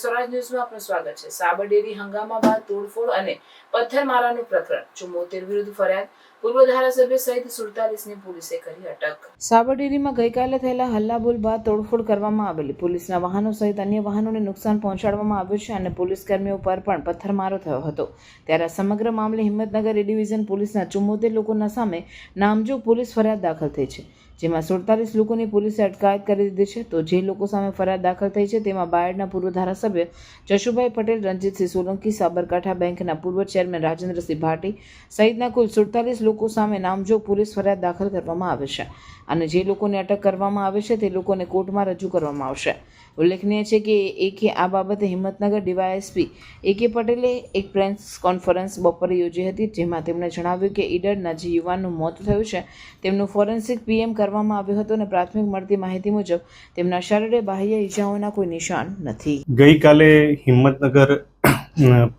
સ્વરાજ ન્યૂઝમાં આપનું સ્વાગત છે। સાબરડેરી હંગામા બાદ તોડફોડ અને પથ્થરમારાનું પ્રકરણ, 74 વિરુદ્ધ ફરિયાદ, પૂર્વ ધારાસભ્ય સહિત 47ની પોલીસે કરી અટક। સાબરડેરીમાં ગઈકાલે થયેલા હલ્લાબોલ બાદ તોડફોડ કરવામાં આવેલી, પોલીસના વાહનો સહિત અન્ય વાહનોને નુકસાન પહોંચાડવામાં આવ્યું છે અને પોલીસ કર્મીઓ પર પણ પથ્થરમારો થયો હતો। ત્યારે આ સમગ્ર મામલે હિંમતનગર એ ડિવિઝન પોલીસના 74 લોકોના સામે નામજોગ પોલીસ ફરિયાદ દાખલ થઈ છે, જેમાં 47 લોકોની પોલીસે અટકાયત કરી દીધી છે। તો જે લોકો સામે ફરિયાદ દાખલ થઈ છે તેમાં બાયડના પૂર્વ ધારાસભ્ય જશુભાઈ પટેલ, રણજીતસિંહ સોલંકી, સાબરકાંઠા બેંકના પૂર્વ ચેરમેન રાજેન્દ્રસિંહ ભાટી સહિતના કુલ 47 લોકો સામે નામજોગ પોલીસ ફરિયાદ દાખલ કરવામાં આવે છે અને જે લોકોને અટક કરવામાં આવે છે તે લોકોને કોર્ટમાં રજૂ કરવામાં આવશે। ઉલ્લેખનીય છે કે એકે આ બાબતે હિંમતનગર ડીવાયએસપી એકે પટેલે એક પ્રેસ કોન્ફરન્સ બપોરે યોજી હતી, જેમાં તેમણે જણાવ્યું કે ઈડરના જે યુવાનનું મોત થયું છે તેમનું ફોરેન્સિક પીએમ કરવામાં આવ્યું હતું અને પ્રાથમિક મળતી માહિતી મુજબ તેમના શરીરે બાહ્ય ઈજાઓના કોઈ નિશાન નથી। ગઈકાલે હિંમતનગર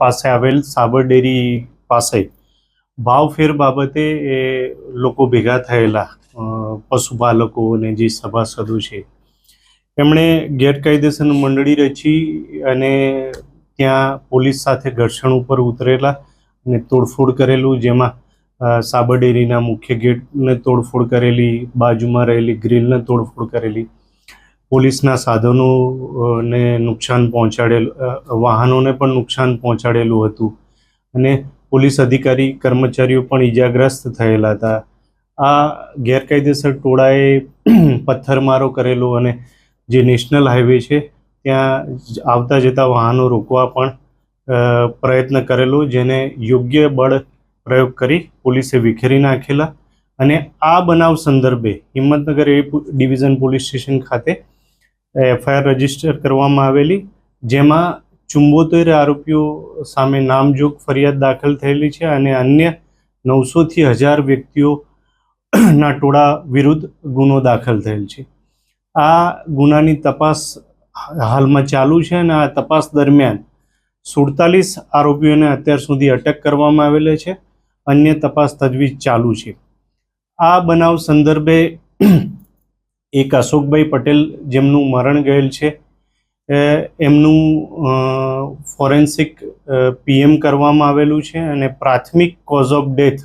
પાસે આવેલ સાબરડેરી પાસે ભાવફેર બાબતે લોકો ભેગા થયેલા પશુપાલકો અને જે સભાસદો છે એમણે ગેરકાયદેસર મંડળી રચી અને ત્યાં પોલીસ સાથે ઘર્ષણ ઉપર ઉતરેલા અને તોડફોડ કરેલું, જેમાં સાબરડેરીના મુખ્ય ગેટને તોડફોડ કરેલી, બાજુમાં રહેલી ગ્રીલને તોડફોડ કરેલી, પોલીસના સાધનોને નુકસાન પહોંચાડેલું, વાહનોને પણ નુકસાન પહોંચાડેલું હતું અને પોલીસ અધિકારી કર્મચારીઓ પણ ઈજાગ્રસ્ત થયેલા હતા। આ ગેરકાયદેસર ટોળાએ પથ્થરમારો કરેલો અને જે નેશનલ હાઈવે છે ત્યાં આવતા જતા વાહનો રોકવા પણ પ્રયત્ન કરેલો, જેને યોગ્ય બળ પ્રયોગ કરી પોલીસે વિખેરી નાખેલા અને આ બનાવ સંદર્ભે હિંમતનગર એ ડિવિઝન પોલીસ સ્ટેશન ખાતે એફઆઈઆર રજીસ્ટર કરવામાં આવેલી, જેમાં 74 આરોપીઓ સામે નામજોગ ફરિયાદ દાખલ થયેલી છે અને અન્ય 900 થી 1000 વ્યક્તિઓના ટોળા વિરુદ્ધ ગુનો દાખલ થયેલ છે। આ ગુનાની તપાસ હાલમાં ચાલુ છે અને આ તપાસ દરમિયાન 47 આરોપીઓને અત્યાર સુધી અટક કરવામાં આવેલા છે, અન્ય તપાસ તજવીજ ચાલુ છે। આ બનાવ સંદર્ભે એક અશોકભાઈ પટેલ જેમનું મરણ ગયેલ છે, એમનું ફોરેન્સિક પીએમ કરવામાં આવેલું છે અને પ્રાથમિક કોઝ ઓફ ડેથ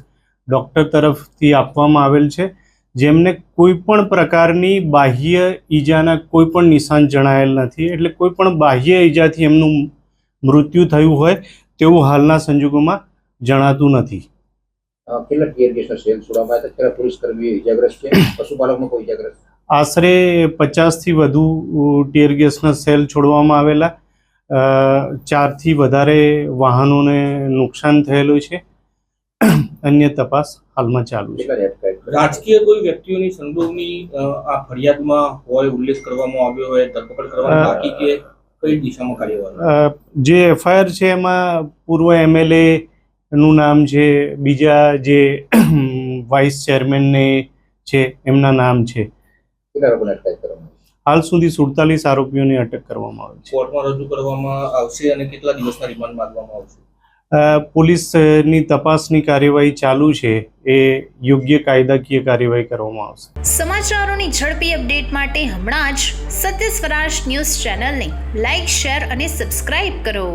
ડૉક્ટર તરફથી આપવામાં આવેલ છે, જેમને કોઈ પણ પ્રકારની બાહ્ય ઈજાના કોઈ પણ નિશાન જણાયેલ નથી, એટલે કોઈ પણ બાહ્ય ઈજાથી એમનું મૃત્યુ થયું હોય તેવું હાલના સંજોગોમાં જણાતું નથી। કેટલા ટીયર ગેસના સેલ છોડવામાં આવ્યા હતા? કેટલા પોલીસ કર્મીઓ ઈજાગ્રસ્ત છે? પશુપાલકમાં કોઈ ઈજાગ્રસ્ત? આશરે 50 થી વધુ ટીયર ગેસના સેલ છોડવામાં આવેલા, 4 થી વધારે વાહનોને નુકસાન થયેલું છે, અન્ય તપાસ હાલમાં ચાલુ છે। રાજકીય કોઈ વ્યક્તિઓની સંડોવણી આ ફરિયાદમાં હોય, ઉલ્લેખ કરવામાં આવ્યો હોય, ધરપકડ કરવાની બાકી કે કઈ દિશામાં કાર્યવાહી? જે એફઆઈઆર છે એમાં પૂર્વ એમએલએ નું નામ છે, બીજા જે વાઇસ ચેરમેનને છે એમના નામ છે। કેટલા લોકોને અટકાયત કરવામાં આવી? હાલ સુધી 47 આરોપીઓની અટક કરવામાં આવી છે। કોર્ટમાં રજૂ કરવામાં આવશે અને કેટલા દિવસના રિમાન્ડ માંગવામાં આવશે? પોલીસની તપાસની કાર્યવાહી ચાલુ છે, એ યોગ્ય કાયદાકીય કાર્યવાહી કરવામાં આવશે। સમાચારોની ઝડપી અપડેટ માટે હમણાં જ સત્ય સ્વરાજ ન્યૂઝ ચેનલને લાઇક, શેર અને સબસ્ક્રાઇબ કરો।